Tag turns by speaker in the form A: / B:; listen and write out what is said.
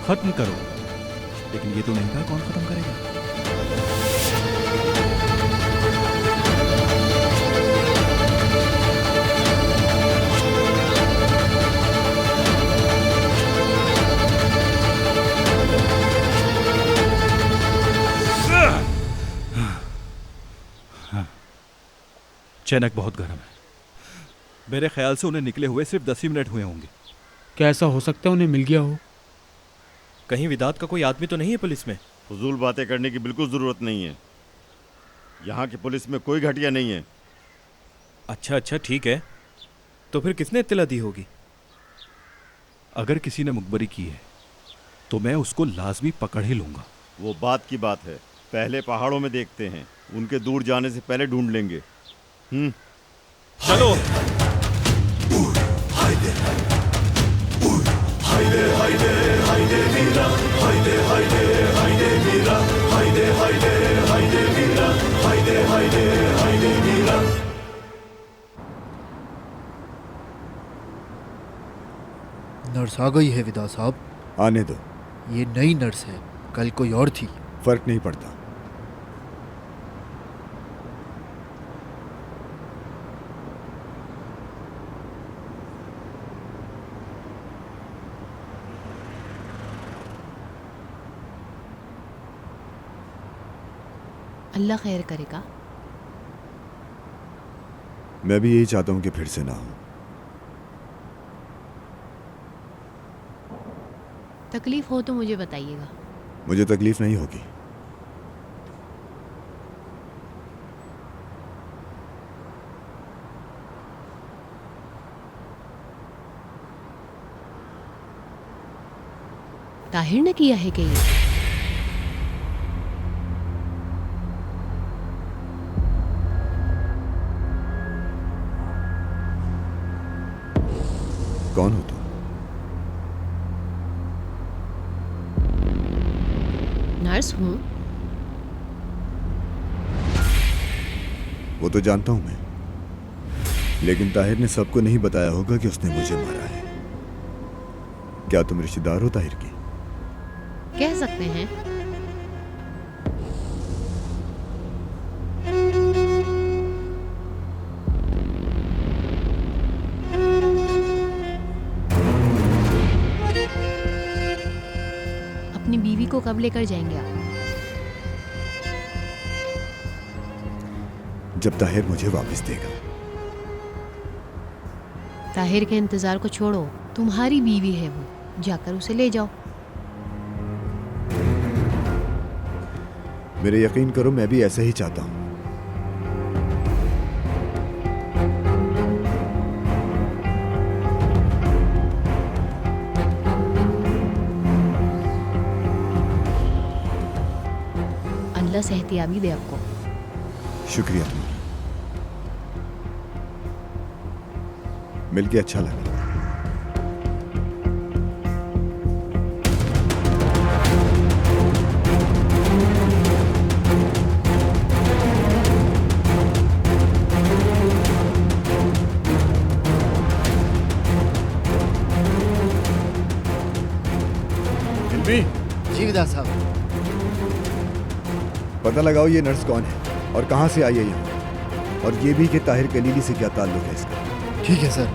A: खत्म करो। लेकिन ये तो नहीं कहा कौन खत्म करेगा। चैनक बहुत गर्म है। मेरे ख्याल से उन्हें निकले हुए सिर्फ 10 ही मिनट हुए होंगे।
B: क्या ऐसा हो सकता है उन्हें मिल गया हो?
C: कहीं विदात का कोई आदमी तो नहीं है पुलिस में?
D: फजूल बातें करने की बिल्कुल जरूरत नहीं है। यहाँ की पुलिस में कोई घटिया नहीं है।
C: अच्छा ठीक है, तो फिर किसने इत्तला दी होगी?
A: अगर किसी ने मुखबरी की है तो मैं उसको लाजमी पकड़ ही लूंगा।
D: वो बात की बात है, पहले पहाड़ों में देखते हैं, उनके दूर जाने से पहले ढूंढ लेंगे।
C: चलो।
E: नर्स आ गई है विदा साहब।
F: आने दो।
E: ये नई नर्स है, कल कोई और थी।
F: फर्क नहीं पड़ता।
G: अल्लाह खैर करेगा।
F: मैं भी यही चाहता हूं कि फिर से ना हो।
G: तकलीफ हो तो मुझे बताइएगा।
F: मुझे तकलीफ नहीं होगी।
G: ताहिर ने किया है कि ये?
F: कौन हो तुम?
G: नर्स हूँ।
F: वो तो जानता हूं मैं, लेकिन ताहिर ने सबको नहीं बताया होगा कि उसने मुझे मारा है। क्या तुम रिश्तेदार हो ताहिर की?
G: कह सकते हैं। अपनी बीवी को कब लेकर जाएंगे आप?
F: जब ताहिर मुझे वापस देगा।
G: ताहिर के इंतजार को छोड़ो, तुम्हारी बीवी है वो, जाकर उसे ले जाओ।
F: मेरे यकीन करो, मैं भी ऐसा ही चाहता हूं।
G: अल्लाह सेहतियाबी दे आपको।
F: शुक्रिया तुम्हारा, मिलके अच्छा लगा।
E: जी विदा साहब।
F: पता लगाओ ये नर्स कौन है और कहां से आई है यहाँ, और ये भी कि ताहिर कलीली से क्या ताल्लुक है इसका।
E: ठीक है सर।